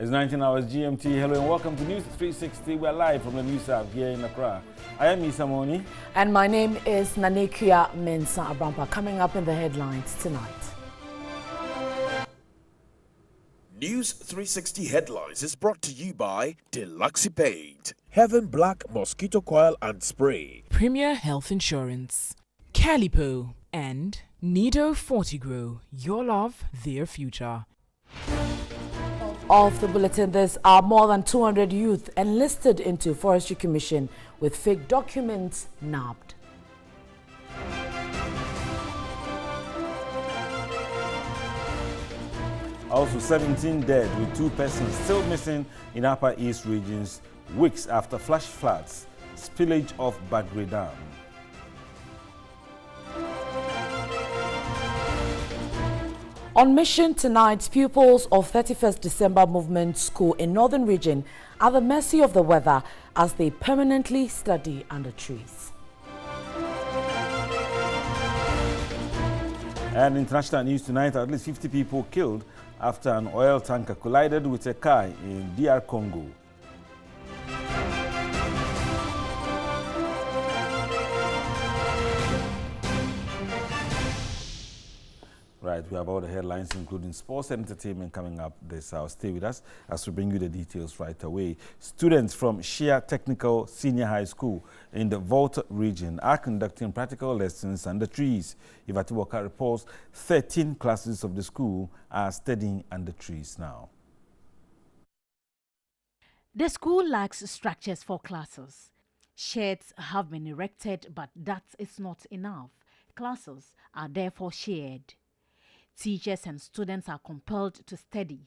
It's 19 hours GMT. Hello and welcome to News 360. We're live from the News Hub here in Accra. I am Isa Moni. And my name is Nanekia Mensa Abrampa. Coming up in the headlines tonight. News 360 Headlines is brought to you by Deluxe Paint, Heaven Black Mosquito Coil and Spray, Premier Health Insurance, Calipo, and Nido Fortigro. Your love, their future. Of the bulletin, there are more than 200 youth enlisted into Forestry Commission with fake documents nabbed. Also 17 dead with 2 persons still missing in Upper East regions weeks after flash floods, spillage of Bagre Dam. On mission tonight, pupils of 31st December Movement School in Northern Region are at the mercy of the weather as they permanently study under trees. And international news tonight, at least 50 people killed after an oil tanker collided with a car in DR Congo. Right, we have all the headlines, including sports and entertainment, coming up this hour. Stay with us as we bring you the details right away. Students from Shia Technical Senior High School in the Volta region are conducting practical lessons under trees. Ivatiboka reports 13 classes of the school are studying under trees now. The school lacks structures for classes. Sheds have been erected, but that is not enough. Classes are therefore shared. Teachers and students are compelled to study,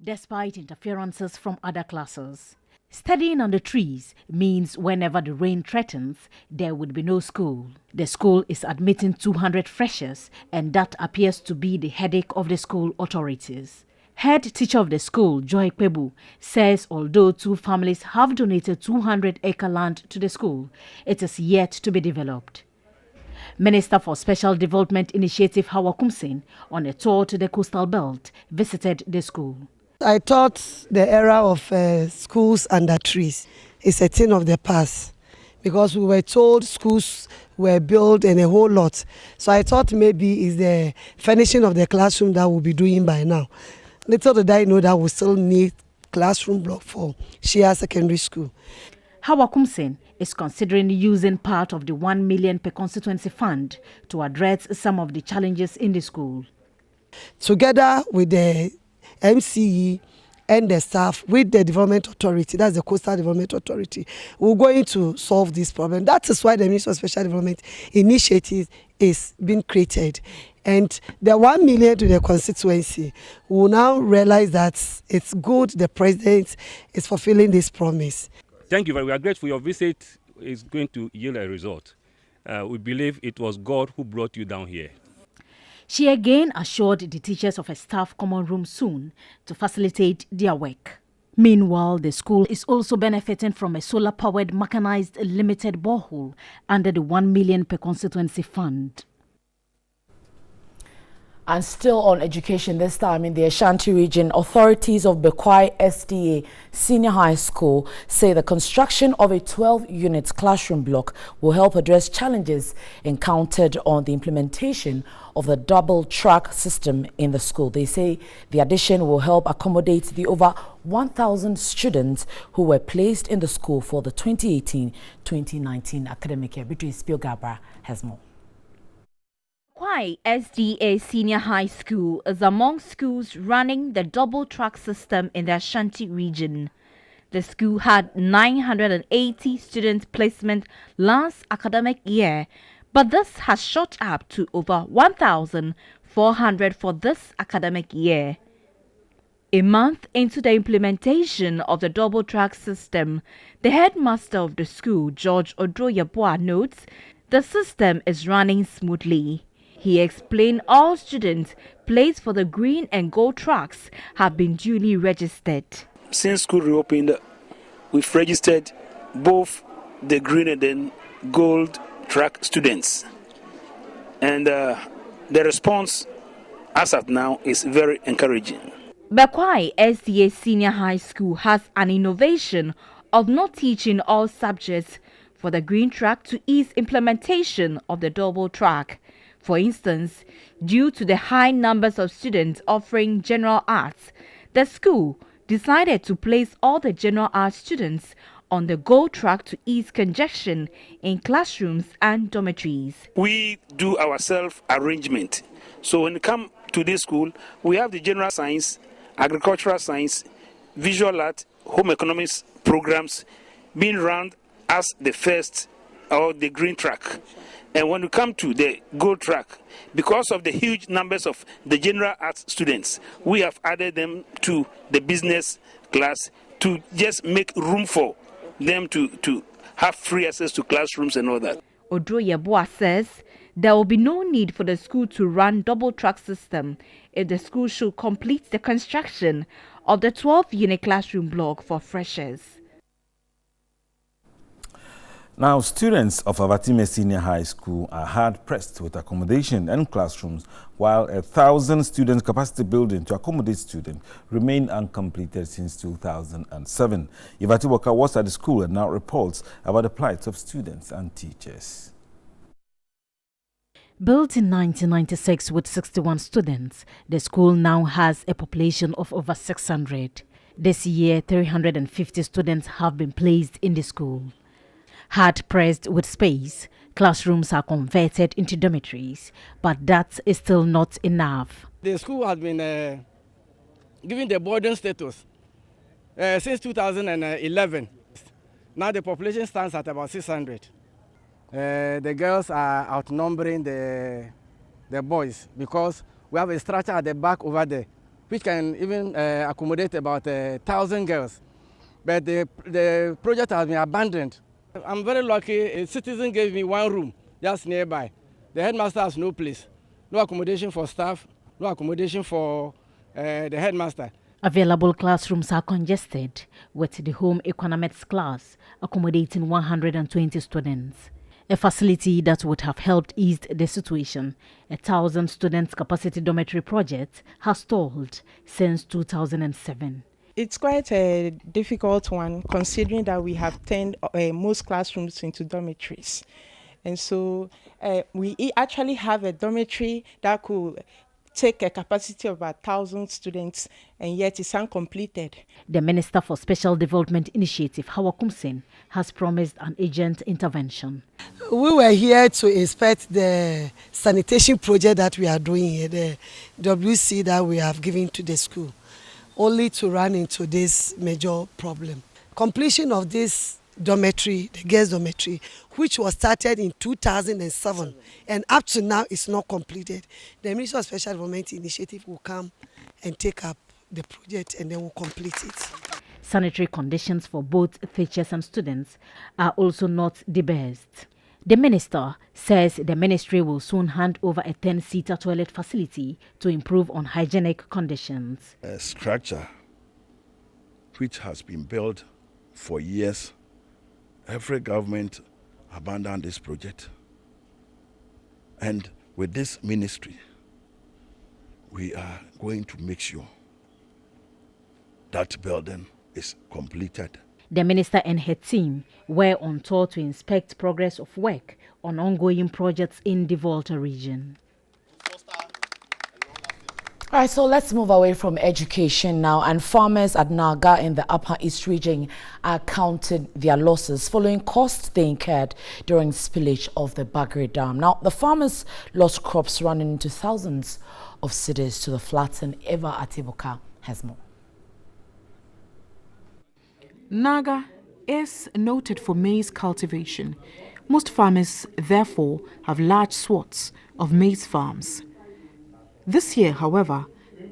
despite interferences from other classes. Studying under trees means whenever the rain threatens, there would be no school. The school is admitting 200 freshers, and that appears to be the headache of the school authorities. Head teacher of the school, Joy Kwebu, says although 2 families have donated 200-acre land to the school, it is yet to be developed. Minister for Special Development Initiative Hawa Kumsin, on a tour to the coastal belt, visited the school. I thought the era of schools under trees is a thing of the past because we were told schools were built and a whole lot. So I thought maybe it's the furnishing of the classroom that we'll be doing by now. Little did I know that we still need classroom block for Shia Secondary School. Hawa Kumsin is considering using part of the 1 million per constituency fund to address some of the challenges in the school. Together with the MCE and the staff, with the Development Authority, that's the Coastal Development Authority, we're going to solve this problem. That is why the Ministry of Special Development Initiative is being created. And the 1 million to the constituency will now realize that it's good the President is fulfilling this promise. Thank you very much. We are grateful. Your visit is going to yield a result. We believe it was God who brought you down here. She again assured the teachers of a staff common room soon to facilitate their work. Meanwhile, the school is also benefiting from a solar-powered mechanized limited borehole under the 1 million per constituency fund. And still on education, this time in the Ashanti region, authorities of Bekwai SDA Senior High School say the construction of a 12-unit classroom block will help address challenges encountered on the implementation of the double-track system in the school. They say the addition will help accommodate the over 1,000 students who were placed in the school for the 2018-2019 academic year. Beatrice Spielgaber has more. Bekwai SDA Senior High School is among schools running the double-track system in the Ashanti region. The school had 980 student placement last academic year, but this has shot up to over 1,400 for this academic year. A month into the implementation of the double-track system, the headmaster of the school, George Odroyeboa, notes the system is running smoothly. He explained all students placed for the green and gold tracks have been duly registered. Since school reopened, we've registered both the green and then gold track students. And the response as of now is very encouraging. Bekwai SDA Senior High School has an innovation of not teaching all subjects for the green track to ease implementation of the double track. For instance, due to the high numbers of students offering general arts, the school decided to place all the general arts students on the gold track to ease congestion in classrooms and dormitories. We do our self-arrangement. So when we come to this school, we have the general science, agricultural science, visual art, home economics programs being run as the first or the green track. And when we come to the gold track, because of the huge numbers of the general arts students, we have added them to the business class to just make room for them to have free access to classrooms and all that. Odroyeboa says there will be no need for the school to run double track system if the school should complete the construction of the 12-unit classroom block for freshers. Now, students of Avatime Senior High School are hard-pressed with accommodation and classrooms, while 1,000 student capacity building to accommodate students remain uncompleted since 2007. Ivati Waka was at the school and now reports about the plight of students and teachers. Built in 1996 with 61 students, the school now has a population of over 600. This year, 350 students have been placed in the school. Hard-pressed with space, classrooms are converted into dormitories, but that is still not enough. The school has been given the boarding status since 2011. Now the population stands at about 600. The girls are outnumbering the boys because we have a structure at the back over there, which can even accommodate about 1,000 girls. But the project has been abandoned. I'm very lucky. A citizen gave me one room just nearby. The headmaster has no place, no accommodation for staff, no accommodation for the headmaster. Available classrooms are congested, with the home economics class accommodating 120 students. A facility that would have helped ease the situation. 1,000 students capacity dormitory project has stalled since 2007. It's quite a difficult one, considering that we have turned most classrooms into dormitories. And so we actually have a dormitory that could take a capacity of about 1,000 students, and yet it's uncompleted. The Minister for Special Development Initiative, Hawa Kumsen, has promised an urgent intervention. We were here to inspect the sanitation project that we are doing here, the WC that we have given to the school, only to run into this major problem. Completion of this dormitory, the girls' dormitory, which was started in 2007 and up to now is not completed. The Ministry of Special Development Initiative will come and take up the project and then will complete it. Sanitary conditions for both teachers and students are also not the best. The minister says the ministry will soon hand over a 10-seater toilet facility to improve on hygienic conditions. A structure which has been built for years. Every government abandoned this project. And with this ministry, we are going to make sure that building is completed. The minister and her team were on tour to inspect progress of work on ongoing projects in the Volta region. All right, so let's move away from education now. And farmers at Naga in the Upper East region are counting their losses following costs they incurred during spillage of the Bagre Dam. Now, the farmers lost crops running into thousands of cedis to the flats, and Eva Atibuka has more. Naga is noted for maize cultivation. Most farmers, therefore, have large swaths of maize farms. This year, however,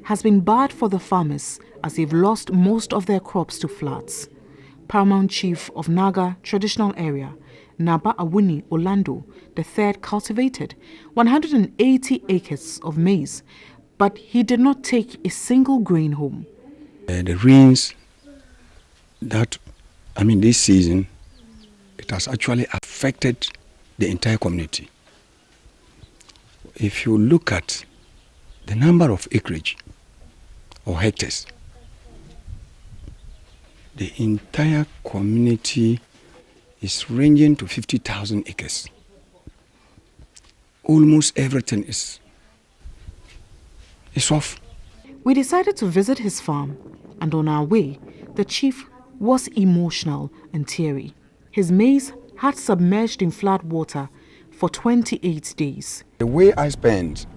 has been bad for the farmers as they've lost most of their crops to floods. Paramount Chief of Naga Traditional Area, Naba Awuni Orlando III, cultivated 180 acres of maize, but he did not take a single grain home. The rains this season, it has actually affected the entire community. If you look at the number of acreage or hectares The entire community is ranging to 50,000 acres. Almost everything is off. We decided to visit his farm, and on our way, the chief was emotional and teary. His maize had submerged in flood water for 28 days. The way I spend,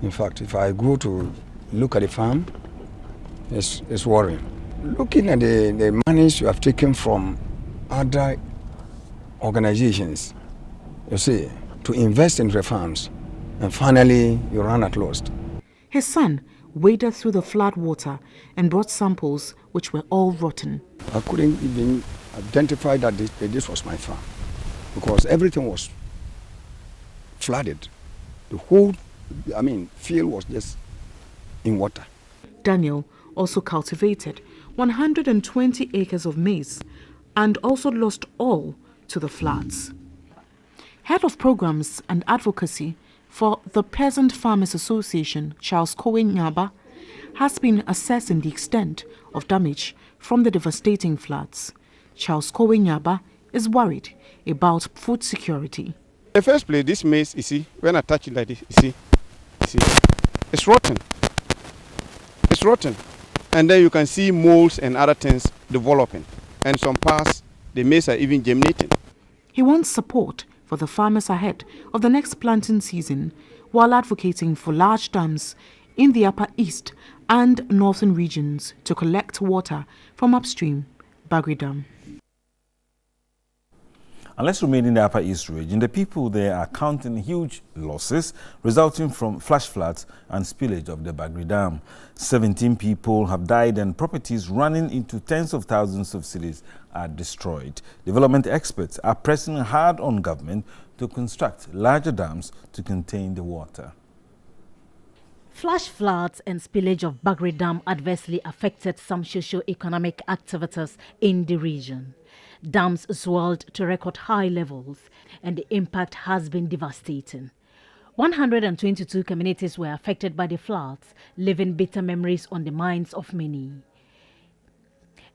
in fact, if I go to look at the farm, it's worrying. Looking at the monies you have taken from other organizations, you see, to invest in the farms, and finally you run at loss. His son waded through the flood water and brought samples which were all rotten. I couldn't even identify that this was my farm because everything was flooded. The whole, field was just in water. Daniel also cultivated 120 acres of maize and also lost all to the floods. Head of Programs and Advocacy for the Peasant Farmers Association, Charles Kowe-Nyaba, has been assessing the extent of damage from the devastating floods. Charles Kowe-Nyaba is worried about food security. In the first place, this maize, you see, when I touch it like this, you see, it's rotten. It's rotten. And then you can see molds and other things developing. And some parts, the maize are even germinating. He wants support for the farmers ahead of the next planting season, while advocating for large dams in the Upper East and Northern regions to collect water from upstream Bagri Dam. And let's remain in the Upper East region. The people there are counting huge losses resulting from flash floods and spillage of the Bagri Dam. 17 people have died and properties running into tens of thousands of cedis are destroyed. Development experts are pressing hard on government to construct larger dams to contain the water. Flash floods and spillage of Bagri Dam adversely affected some socio-economic activities in the region. Dams swelled to record high levels and the impact has been devastating. 122 communities were affected by the floods, leaving bitter memories on the minds of many.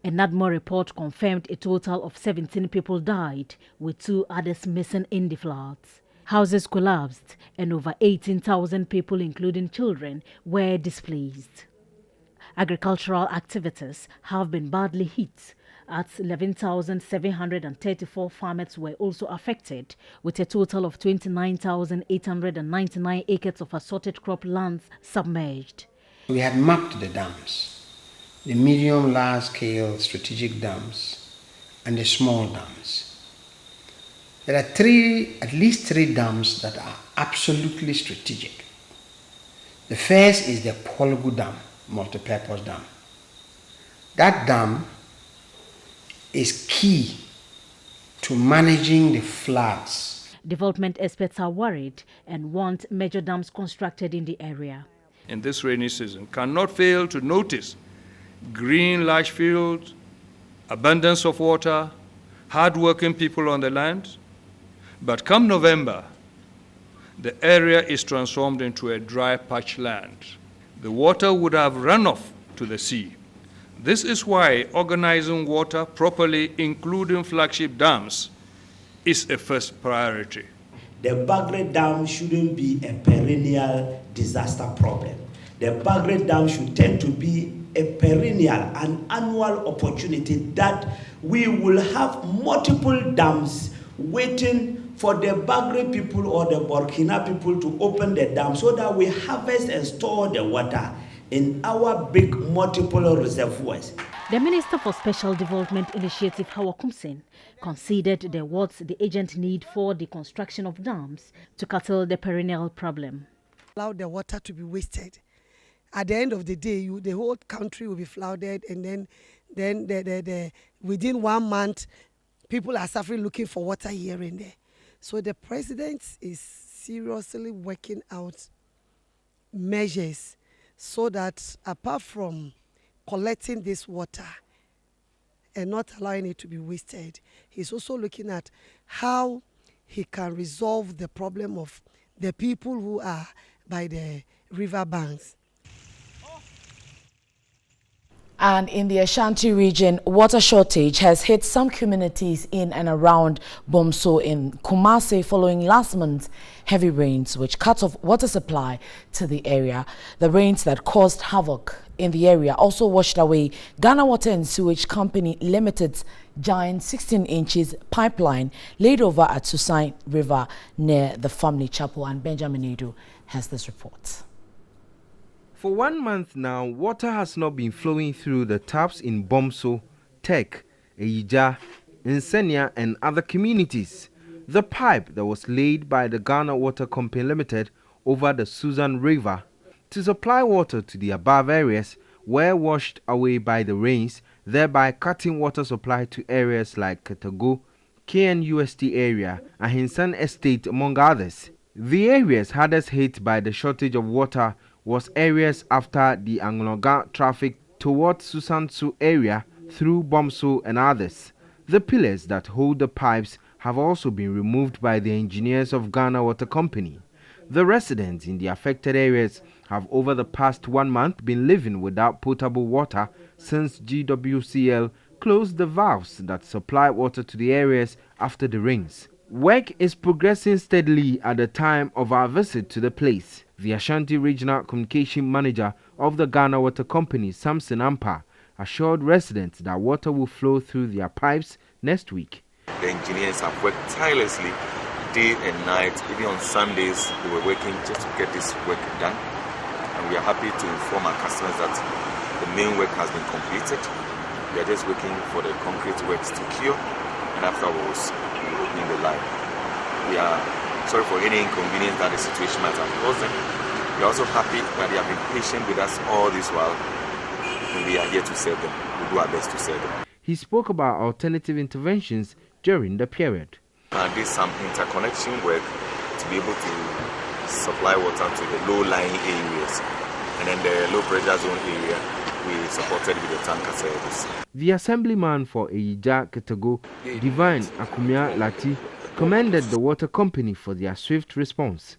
A NADMO report confirmed a total of 17 people died, with 2 others missing in the floods. Houses collapsed and over 18,000 people, including children, were displaced. Agricultural activities have been badly hit, as 11,734 farmers were also affected, with a total of 29,899 acres of assorted crop lands submerged. We had mapped the dams, the medium, large-scale strategic dams, and the small dams. There are at least three dams that are absolutely strategic. The first is the Polgu Dam, multipurpose dam. That dam is key to managing the floods. Development experts are worried and want major dams constructed in the area. In this rainy season, cannot fail to notice green large fields, abundance of water, hard-working people on the land. But come November, the area is transformed into a dry patch land. The water would have run off to the sea. This is why organizing water properly, including flagship dams, is a first priority. The Bagri Dam shouldn't be a perennial disaster problem. The Bagri Dam should tend to be a perennial and annual opportunity that we will have multiple dams waiting for the Bagri people or the Burkina people to open the dam so that we harvest and store the water in our big multiple reservoirs. The Minister for Special Development Initiative, Hawa Kumsin, considered the words the agent need for the construction of dams to curtail the perennial problem. Allow the water to be wasted. At the end of the day, the whole country will be flooded, and then within 1 month, people are suffering looking for water here and there. So the president is seriously working out measures so that apart from collecting this water and not allowing it to be wasted, he's also looking at how he can resolve the problem of the people who are by the river banks. And in the Ashanti region, water shortage has hit some communities in and around Bomso in Kumasi following last month's heavy rains, which cut off water supply to the area. The rains that caused havoc in the area also washed away Ghana Water and Sewage Company Limited's giant 16 inches pipeline laid over at Susain River near the family chapel. And Benjamin Edu has this report. For 1 month now, water has not been flowing through the taps in Bomso, Tek, Eija, Nsenia and other communities. The pipe that was laid by the Ghana Water Company Limited over the Susan River to supply water to the above areas were washed away by the rains, thereby cutting water supply to areas like Katago, KNUST area, and Hinsan Estate, among others. The areas hardest hit by the shortage of water was areas after the Angloga traffic towards Susansu area through Bomso and others. The pillars that hold the pipes have also been removed by the engineers of Ghana Water Company. The residents in the affected areas have over the past 1 month been living without potable water since GWCL closed the valves that supply water to the areas after the rains. Work is progressing steadily at the time of our visit to the place. The Ashanti Regional Communication Manager of the Ghana Water Company, Samson Ampa, assured residents that water will flow through their pipes next week. The engineers have worked tirelessly day and night. Even on Sundays, they were working just to get this work done. And we are happy to inform our customers that the main work has been completed. We are just waiting for the concrete works to cure, and afterwards, we will open the line. We are sorry for any inconvenience that the situation might have caused them. We are also happy that they have been patient with us all this while, and we are here to serve them. We do our best to serve them. He spoke about alternative interventions during the period. And did some interconnection work to be able to supply water to the low-lying areas, and then the low-pressure zone area we supported with the tanker service. The assemblyman for Eija Ketago, Divine Akumia Lati, commended the water company for their swift response.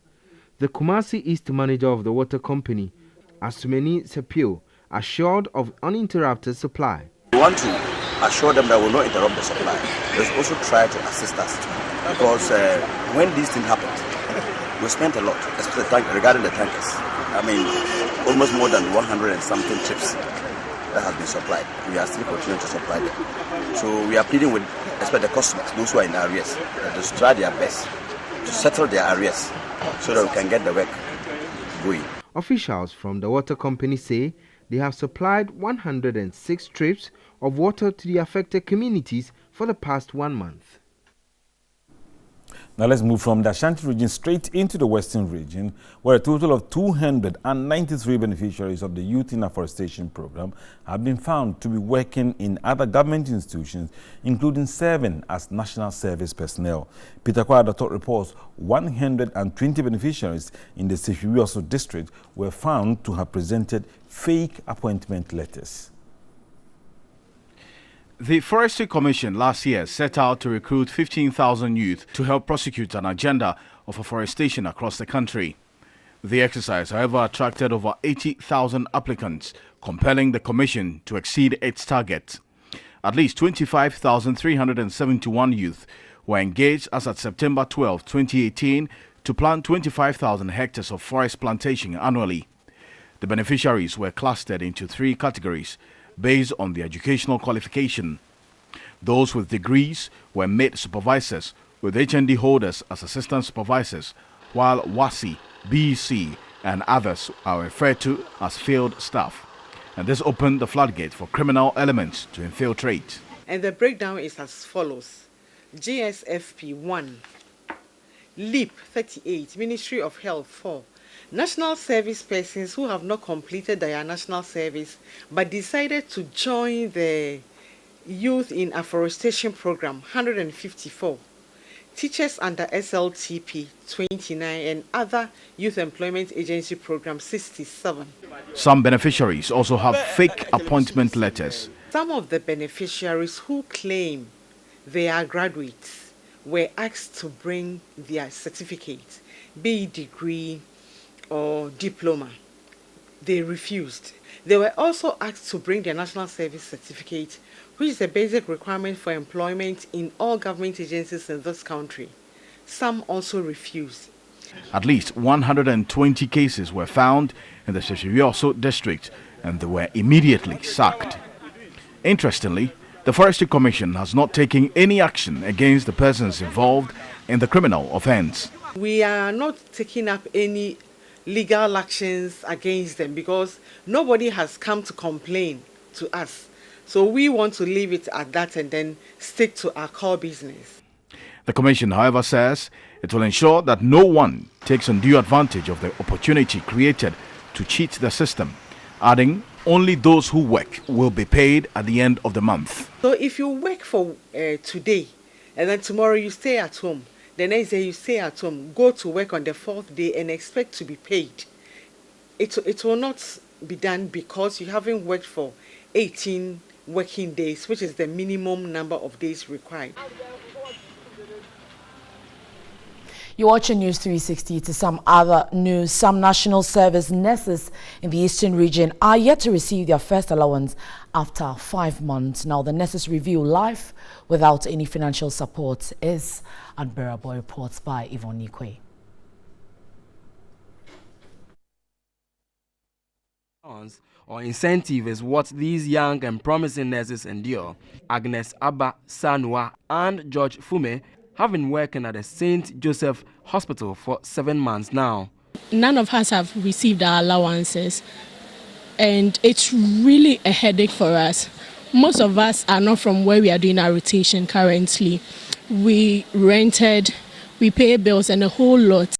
The Kumasi East manager of the water company, Asumeni Sepio, assured of uninterrupted supply. We want to assure them that we will not interrupt the supply. Let's also try to assist us, because when these things happen, we spent a lot, especially regarding the tankers. I mean, almost more than 100 and something trips that has been supplied. We are still continuing to supply them. So we are pleading with, especially the customers, those who are in arrears, that they try their best to settle their arrears so that we can get the work going. Officials from the water company say they have supplied 106 trips of water to the affected communities for the past 1 month. Now let's move from the Ashanti region straight into the Western region, where a total of 293 beneficiaries of the Youth in Afforestation Program have been found to be working in other government institutions, including serving as national service personnel. Peter Kwadatot reports 120 beneficiaries in the Sefiwioso district were found to have presented fake appointment letters. The Forestry Commission last year set out to recruit 15,000 youth to help prosecute an agenda of afforestation across the country. The exercise, however, attracted over 80,000 applicants, compelling the Commission to exceed its target. At least 25,371 youth were engaged as at September 12, 2018, to plant 25,000 hectares of forest plantation annually. The beneficiaries were clustered into 3 categories, based on the educational qualification. Those with degrees were made supervisors, with HND holders as assistant supervisors, while WASI, BEC, and others are referred to as field staff. And this opened the floodgate for criminal elements to infiltrate. And the breakdown is as follows. GSFP 1, LEAP 38, Ministry of Health 4, national service persons who have not completed their national service but decided to join the Youth in Afforestation Program 154, teachers under SLTP 29 and other Youth Employment Agency Program 67. Some beneficiaries also have fake appointment letters. Some of the beneficiaries who claim they are graduates were asked to bring their certificate, be it degree or diploma. They refused. They were also asked to bring their national service certificate, which is a basic requirement for employment in all government agencies in this country. Some also refused. At least 120 cases were found in the Seshirioso district and they were immediately sacked. Interestingly, the Forestry Commission has not taken any action against the persons involved in the criminal offence. We are not taking up any legal actions against them because nobody has come to complain to us. So we want to leave it at that and then stick to our core business. The Commission, however, says it will ensure that no one takes undue advantage of the opportunity created to cheat the system, adding only those who work will be paid at the end of the month. So if you work for today and then tomorrow you stay at home, the next day you stay at home, go to work on the fourth day and expect to be paid, it will not be done because you haven't worked for 18 working days, which is the minimum number of days required. You're watching News 360. To some other news, some national service nurses in the eastern region are yet to receive their first allowance after 5 months. Now, the nurses review life without any financial support is unbearable. Reports by Yvonne Nikwe. Or incentive is what these young and promising nurses endure. Agnes Abba Sanua and George Fume have been working at the St. Joseph Hospital for 7 months now. None of us have received our allowances, and it's really a headache for us. Most of us are not from where we are doing our rotation currently. We rented, we pay bills and a whole lot.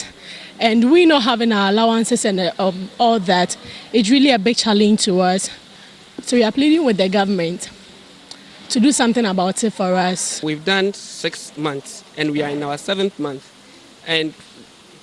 And we not having our allowances and all that, it's really a big challenge to us. So we are pleading with the government to do something about it for us. We've done 6 months and we are in our 7th month. And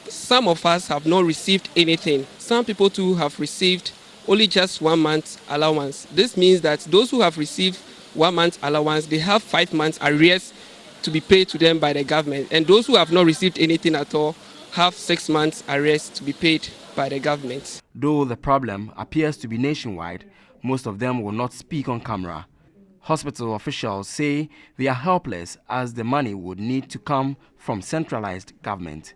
some of us have not received anything. Some people too have received only just 1 month allowance. This means that those who have received 1 month allowance, they have 5 months arrears to be paid to them by the government. And those who have not received anything at all have 6 months arrears to be paid by the government. Though the problem appears to be nationwide, most of them will not speak on camera. Hospital officials say they are helpless as the money would need to come from centralized government.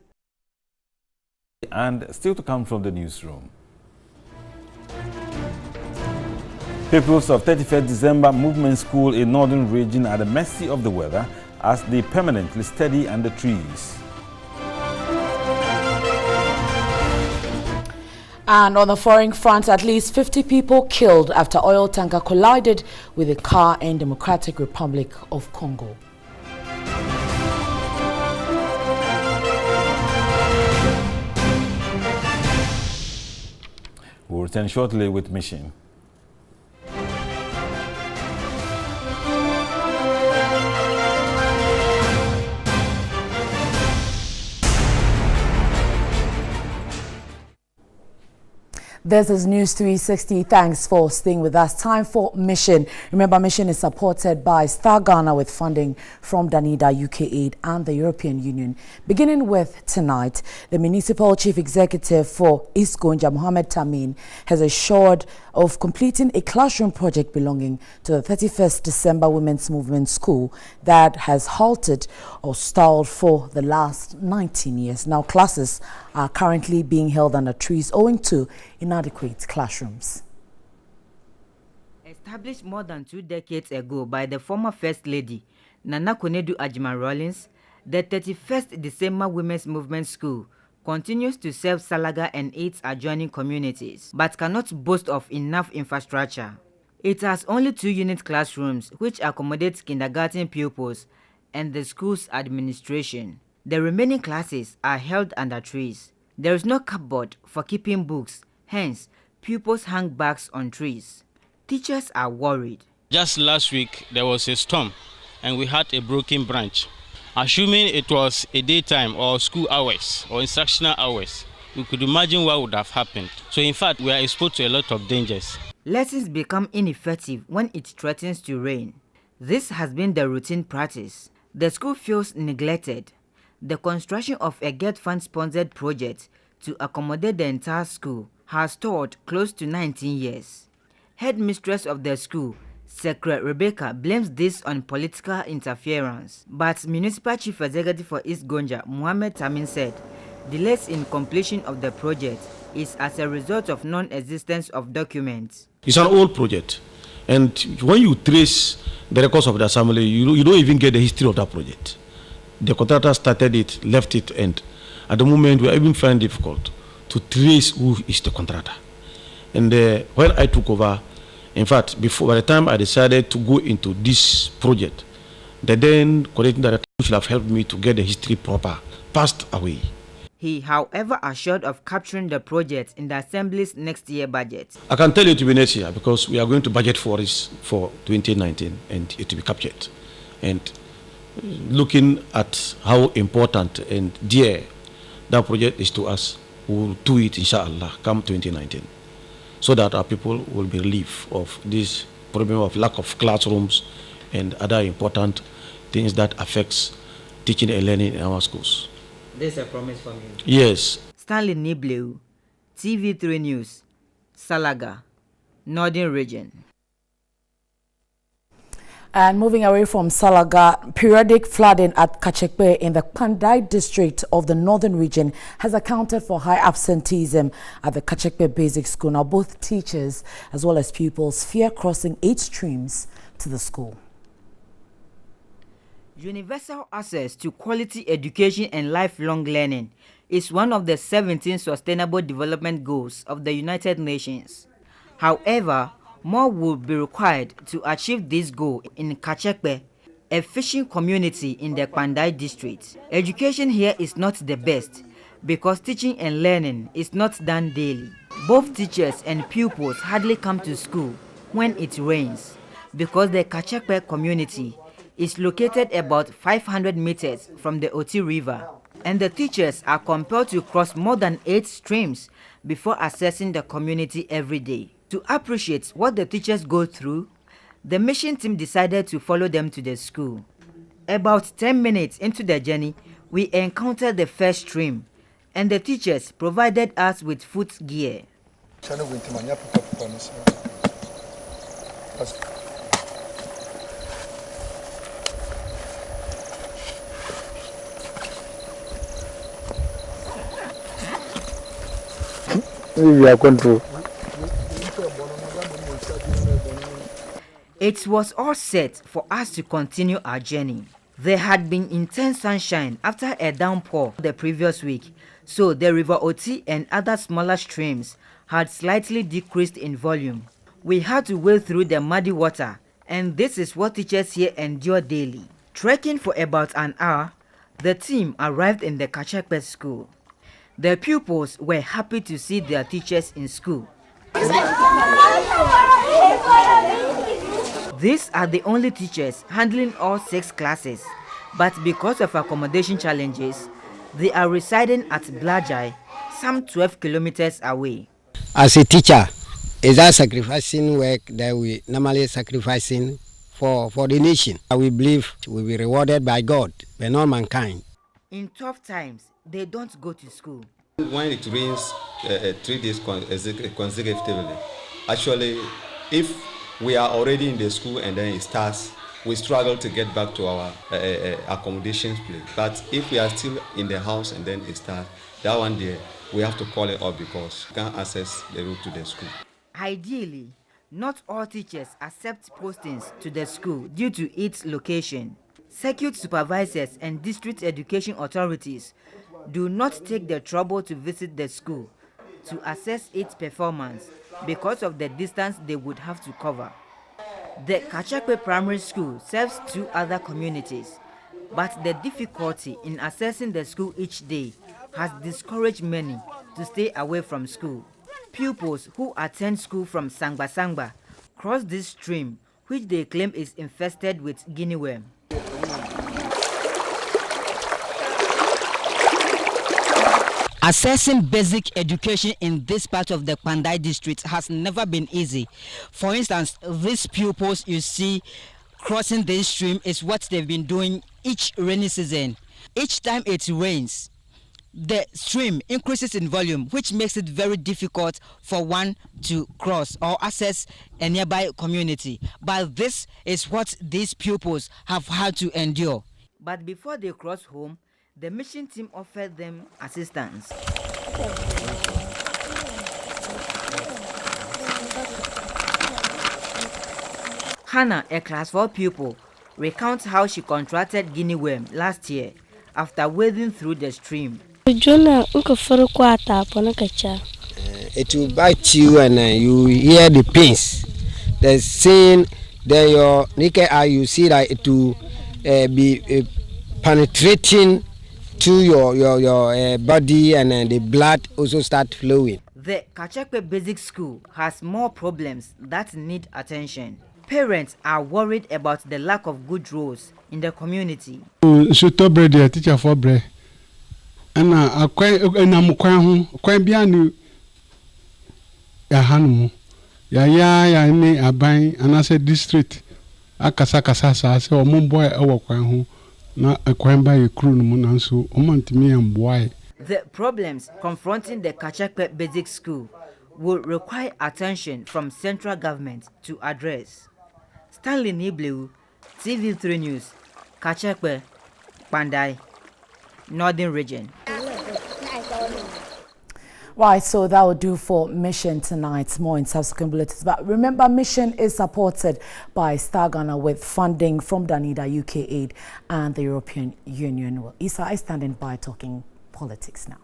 And still to come from the newsroom. Pupils of 31st December Movement School in Northern Region are at the mercy of the weather as they permanently study under trees. And on the foreign front, at least 50 people killed after oil tanker collided with a car in Democratic Republic of Congo. We'll return shortly with Mission. This is News 360. Thanks for staying with us. Time for Mission. Remember, Mission is supported by Star Ghana with funding from Danida, UK Aid and the European Union. Beginning with tonight, the Municipal Chief Executive for East Gonja, Mohammed Tamin, has assured of completing a classroom project belonging to the 31st December Women's Movement School that has halted or stalled for the last 19 years. Now, classes are currently being held under trees owing to inadequate classrooms. Established more than 2 decades ago by the former First Lady, Nana Konadu Agyeman-Rawlings, the 31st December Women's Movement School continues to serve Salaga and its adjoining communities, but cannot boast of enough infrastructure. It has only 2 unit classrooms, which accommodate kindergarten pupils and the school's administration. The remaining classes are held under trees. There is no cupboard for keeping books, hence, pupils hang bags on trees. Teachers are worried. Just last week, there was a storm and we had a broken branch. Assuming it was a daytime or school hours or instructional hours, we could imagine what would have happened. So in fact, we are exposed to a lot of dangers. Lessons become ineffective when it threatens to rain. This has been the routine practice. The school feels neglected. The construction of a Get Fund-sponsored project to accommodate the entire school has stalled close to 19 years. Headmistress of the school, Secretary Rebecca, blames this on political interference. But Municipal Chief Executive for East Gonja, Mohammed Tamin, said delays in completion of the project is as a result of non-existence of documents. It's an old project, and when you trace the records of the assembly, you don't even get the history of that project. The contractor started it, left it, and at the moment we are even finding it difficult to trace who is the contractor. And when I took over, in fact, by the time I decided to go into this project, the then coordinating director should have helped me to get the history proper, passed away. He, however, assured of capturing the project in the Assembly's next year budget. I can tell you to be next year because we are going to budget for this for 2019 and it will be captured. And looking at how important and dear that project is to us, we will do it, inshallah, come 2019, so that our people will be relieved of this problem of lack of classrooms and other important things that affects teaching and learning in our schools. This is a promise from you. Yes. Stanley Nibleu, TV3 News, Salaga, Northern Region. And moving away from Salaga, periodic flooding at Kachekpe in the Pandai district of the Northern Region has accounted for high absenteeism at the Kachekpe Basic School. Now, both teachers as well as pupils fear crossing 8 streams to the school. Universal access to quality education and lifelong learning is one of the 17 Sustainable Development Goals of the United Nations. However, more would be required to achieve this goal in Kachekpe, a fishing community in the Pandai district. Education here is not the best because teaching and learning is not done daily. Both teachers and pupils hardly come to school when it rains because the Kachekpe community is located about 500 meters from the Oti River, and the teachers are compelled to cross more than 8 streams before accessing the community every day. To appreciate what the teachers go through, the mission team decided to follow them to the school. About 10 minutes into the journey, we encountered the first stream, and the teachers provided us with foot gear. It was all set for us to continue our journey. There had been intense sunshine after a downpour the previous week, so the River Oti and other smaller streams had slightly decreased in volume. We had to wade through the muddy water, and this is what teachers here endure daily. Trekking for about an hour, the team arrived in the Kachekpe school. The pupils were happy to see their teachers in school. These are the only teachers handling all 6 classes, but because of accommodation challenges, they are residing at Blajai, some 12 kilometers away. As a teacher, is that sacrificing work that we normally sacrificing for the nation? We believe we will be rewarded by God, but not mankind. In tough times, they don't go to school. When it rains 3 days consecutively, actually, if we are already in the school and then it starts, we struggle to get back to our accommodation place. But if we are still in the house and then it starts, that one day we have to call it off because we can't access the route to the school. Ideally, not all teachers accept postings to the school due to its location. Circuit supervisors and district education authorities do not take the trouble to visit the school to assess its performance because of the distance they would have to cover. The Kachekpe Primary School serves 2 other communities, but the difficulty in assessing the school each day has discouraged many to stay away from school. Pupils who attend school from Sangba cross this stream, which they claim is infested with guinea worm. Assessing basic education in this part of the Pandai district has never been easy. For instance, these pupils you see crossing this stream is what they've been doing each rainy season. Each time it rains, the stream increases in volume, which makes it very difficult for one to cross or access a nearby community. But this is what these pupils have had to endure. But before they cross home, the mission team offered them assistance. Hannah, a class 4 pupil, recounts how she contracted guinea worm last year after wading through the stream. It will bite you and you hear the pains. The scene, then your naked eye, you see that it will be penetrating to your body, and the blood also start flowing. The Kachekwe Basic School has more problems that need attention. Parents are worried about the lack of good roads in the community. Teacher for bread. And I'm quite beyond ya hanu ya ni aban anase district akasa sa se o mumboy ewo kwan ho na kwan ba ye kru no mu na so o mantimi amboy. The problems confronting the Kachekwe Basic School will require attention from central government to address. Stanley Nibleu, TV3 News, Kachekwe, Pandai, Northern Region. Right, so that will do for Mission tonight. More in subsequent bulletins. But remember, Mission is supported by Star Ghana with funding from Danida, UK Aid, and the European Union. Well, Isa is standing by talking politics now.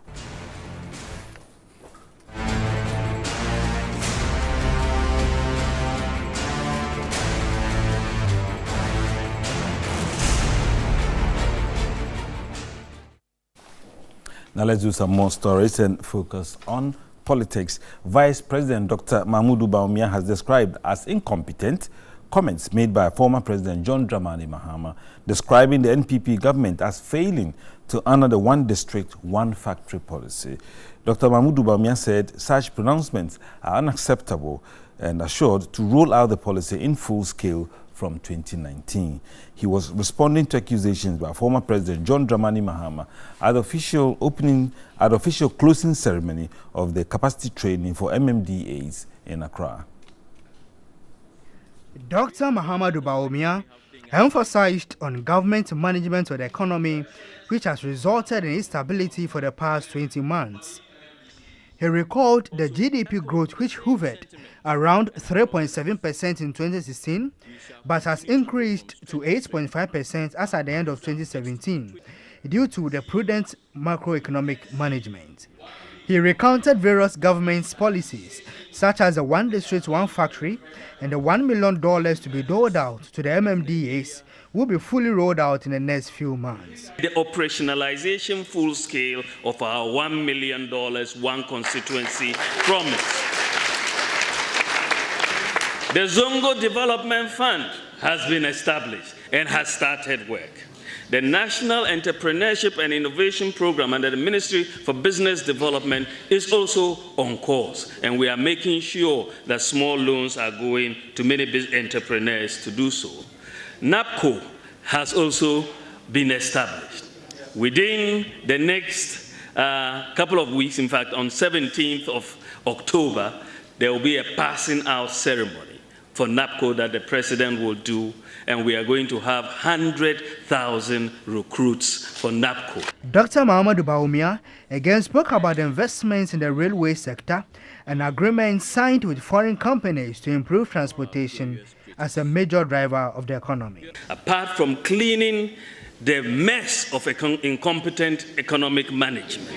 Now let's do some more stories and focus on politics. Vice President Dr. Mahmoud Bawumia has described as incompetent comments made by former President John Dramani Mahama, describing the NPP government as failing to honor the one district, one factory policy. Dr. Mahmoud Bawumia said such pronouncements are unacceptable and assured to roll out the policy in full scale from 2019. He was responding to accusations by former President John Dramani Mahama at the official closing ceremony of the capacity training for MMDAs in Accra. Dr. Mahamudu Bawumia emphasized on government management of the economy, which has resulted in instability for the past 20 months. He recalled the GDP growth, which hovered around 3.7% in 2016, but has increased to 8.5% as at the end of 2017, due to the prudent macroeconomic management. He recounted various government's policies, such as the one district, one factory, and the $1 million to be doled out to the MMDAs will be fully rolled out in the next few months. The operationalization full scale of our $1 million, one constituency promise. The Zongo Development Fund has been established and has started work. The National Entrepreneurship and Innovation Program under the Ministry for Business Development is also on course, and we are making sure that small loans are going to many entrepreneurs to do so. NAPCO has also been established. Within the next couple of weeks, in fact, on 17th of October, there will be a passing out ceremony for NAPCO that the President will do, and we are going to have 100,000 recruits for NAPCO. Dr. Mahamudu Bawumia again spoke about investments in the railway sector and agreements signed with foreign companies to improve transportation as a major driver of the economy. Apart from cleaning the mess of incompetent economic management,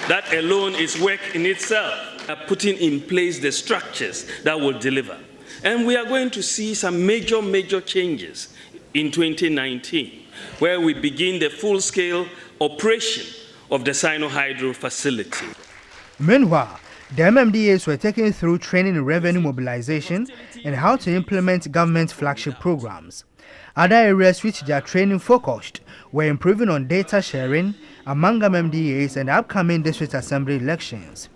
that alone is work in itself. Putting in place the structures that will deliver. And we are going to see some major changes in 2019, where we begin the full-scale operation of the Sino-Hydro facility. Meanwhile, the MMDAs were taken through training in revenue mobilization and how to implement government flagship programs. Other areas which their training focused were improving on data sharing among MMDAs and upcoming district assembly elections.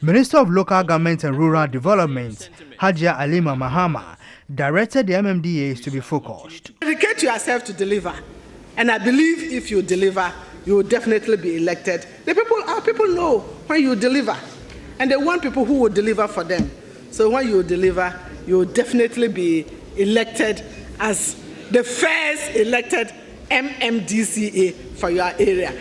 Minister of Local Government and Rural Development, Hajia Alima Mahama, directed the MMDAs to be focused. Dedicate yourself to deliver, and I believe if you deliver, you will definitely be elected. Our people know when you deliver, and they want people who will deliver for them. So when you deliver, you will definitely be elected as the first elected MMDCA for your area.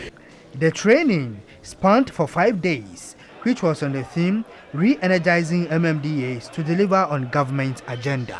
The training spanned for 5 days, which was on the theme re-energizing MMDAs to deliver on government agenda.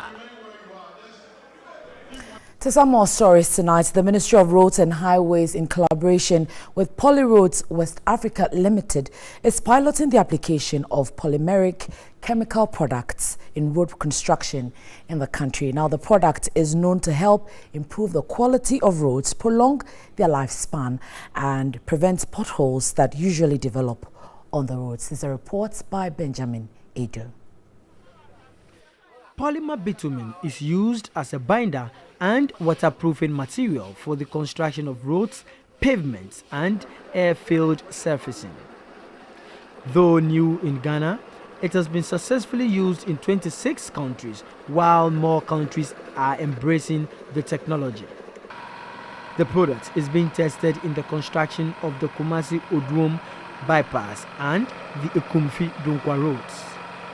To some more stories tonight, the Ministry of Roads and Highways, in collaboration with Polyroads West Africa Limited, is piloting the application of polymeric chemical products in road construction in the country. Now, the product is known to help improve the quality of roads, prolong their lifespan, and prevent potholes that usually develop on the roads. This is a report by Benjamin Edo. Polymer bitumen is used as a binder and waterproofing material for the construction of roads, pavements, and airfield surfacing. Though new in Ghana, it has been successfully used in 26 countries, while more countries are embracing the technology. The product is being tested in the construction of the Kumasi Oduom bypass and the Ekumfi Dunkwa roads.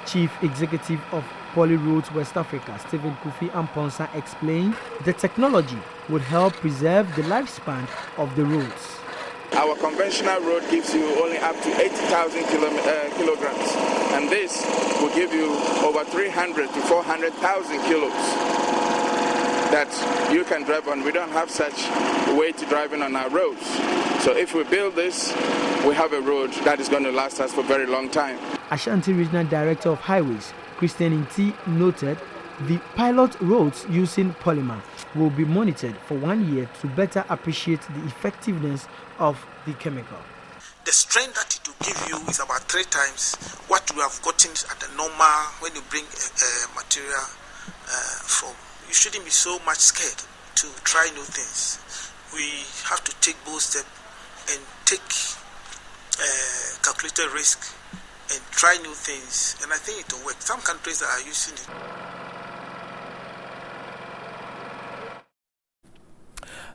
Chief Executive of Polyroads West Africa, Stephen Kofi Amponsa, explained the technology would help preserve the lifespan of the roads. Our conventional road gives you only up to 80,000 kilograms, and this will give you over 300 to 400,000 kilos that you can drive on. We don't have such weight driving on our roads. So if we build this, we have a road that is going to last us for a very long time. Ashanti Regional Director of Highways, Christian Inti, noted the pilot roads using polymer will be monitored for 1 year to better appreciate the effectiveness of the chemical. The strength that it will give you is about 3 times what you have gotten at the normal when you bring material from. You shouldn't be so much scared to try new things. We have to take bold steps and take calculated risk and try new things, and I think it will work. Some countries are using it.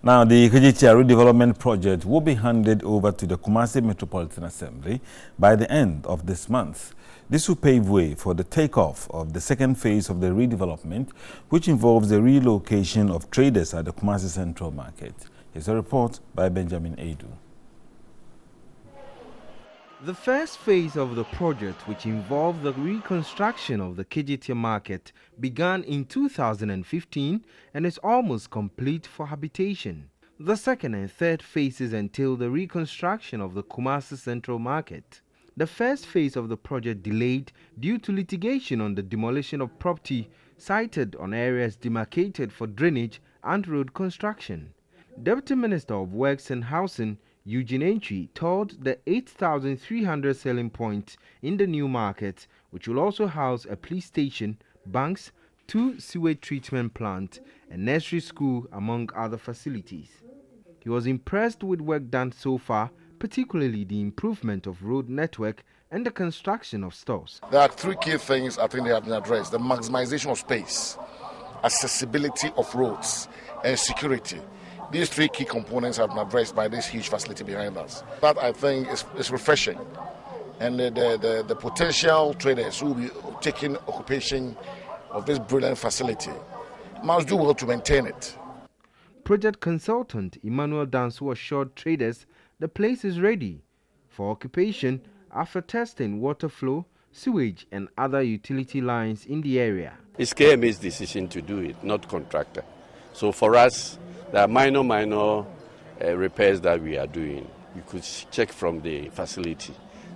Now, the Kejitia redevelopment project will be handed over to the Kumasi Metropolitan Assembly by the end of this month. This will pave way for the takeoff of the second phase of the redevelopment, which involves the relocation of traders at the Kumasi Central Market. Here's a report by Benjamin Edu. The first phase of the project, which involved the reconstruction of the Kejitia market, began in 2015 and is almost complete for habitation. The second and third phases entail the reconstruction of the Kumasi Central Market. The first phase of the project delayed due to litigation on the demolition of property sited on areas demarcated for drainage and road construction. Deputy Minister of Works and Housing Eugene Entry told the 8,300 selling points in the new market, which will also house a police station, banks, 2 sewage treatment plants, a nursery school, among other facilities. He was impressed with work done so far, particularly the improvement of road network and the construction of stores. There are 3 key things I think they have been addressed: the maximization of space, accessibility of roads, and security. These 3 key components have been addressed by this huge facility behind us. That, I think, is refreshing. And the potential traders who will be taking occupation of this brilliant facility must do well to maintain it. Project consultant Emmanuel Danso assured traders the place is ready for occupation after testing water flow, sewage, and other utility lines in the area. It's KMA's decision to do it, not contractor. So for us, there are minor repairs that we are doing. You could check from the facility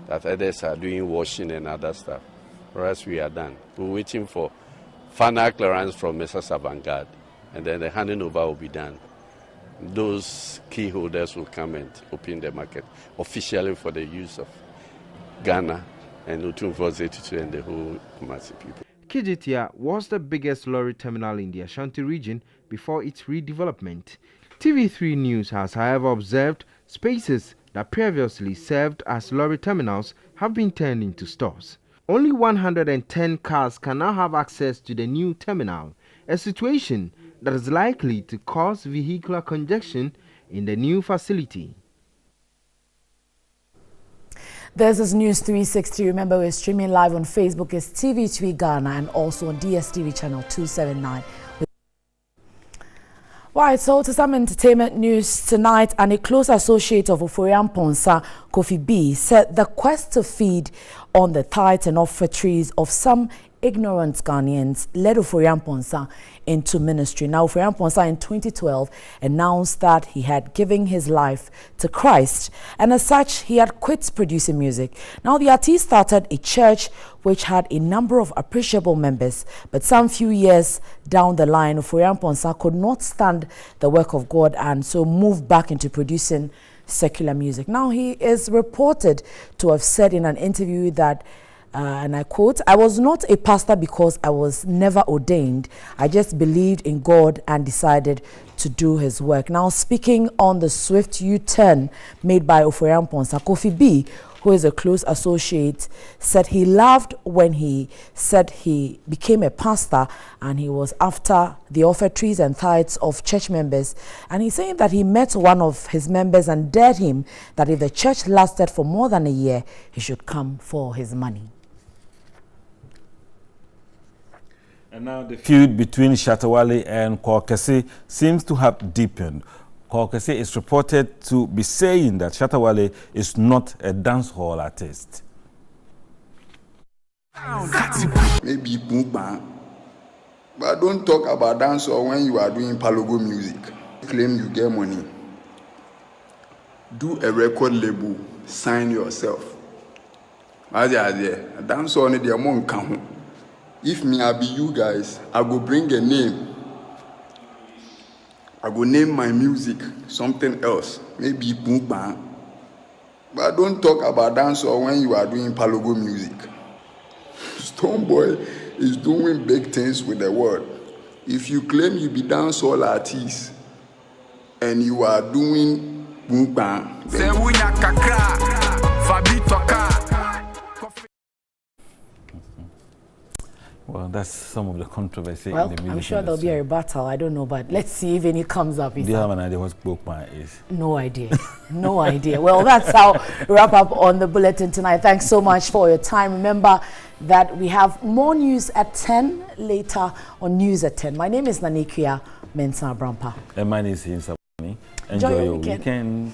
that others are doing washing and other stuff. For us, we are done. We're waiting for final clearance from Messrs. Avantgarde, and then the handing over will be done. Those key holders will come and open the market officially for the use of Ghana and Utumvo and the whole Kumasi people. Kejitia was the biggest lorry terminal in the Ashanti region before its redevelopment. TV3 News has, however, observed spaces that previously served as lorry terminals have been turned into stores. Only 110 cars can now have access to the new terminal, a situation that is likely to cause vehicular congestion in the new facility. This is NEWS360. Remember, we're streaming live on Facebook as TV3 Ghana and also on DSTV channel 279. Right, so to some entertainment news tonight, and a close associate of Oforian Ponsa, Kofi B, said the quest to feed on the tithes and offertories of some ignorant Ghanaians led Oforian Ponsa into ministry. Now, Oforian Ponsa in 2012 announced that he had given his life to Christ, and as such, he had quit producing music. Now, the artist started a church which had a number of appreciable members, but some few years down the line, Oforian Ponsa could not stand the work of God and so moved back into producing secular music. Now, he is reported to have said in an interview that and I quote, "I was not a pastor because I was never ordained. I just believed in God and decided to do his work." Now, speaking on the swift U-turn made by Oforian Ponsa, Kofi B, who is a close associate, said he laughed when he said he became a pastor and he was after the offertories and tithes of church members. And he's saying that he met one of his members and dared him that if the church lasted for more than a year, he should come for his money. And now the feud between Shatta Wale and Kwakese seems to have deepened. Kwakese is reported to be saying that Shatta Wale is not a dancehall artist. Maybe Pumpa, but don't talk about dancehall when you are doing Palogo music. Claim you get money. Do a record label, sign yourself. As a dancehall need your money come. If me I be you guys, I go bring a name. I go name my music something else, maybe Pumpa. But don't talk about dancehall when you are doing Palogo music. Stoneboy is doing big things with the world. If you claim you be dancehall artist and you are doing Pumpa, well, that's some of the controversy Well, in the music I'm sure there'll be a rebuttal. I don't know, but let's see if any comes up. Do you have an idea what Pumpa is? No idea. No idea. Well, that's how we wrap up on the bulletin tonight. Thanks so much for your time. Remember that we have more news at 10 later on News at 10. My name is Nanikia Mensah Brampa. And my name is Hinsabani. Enjoy your weekend.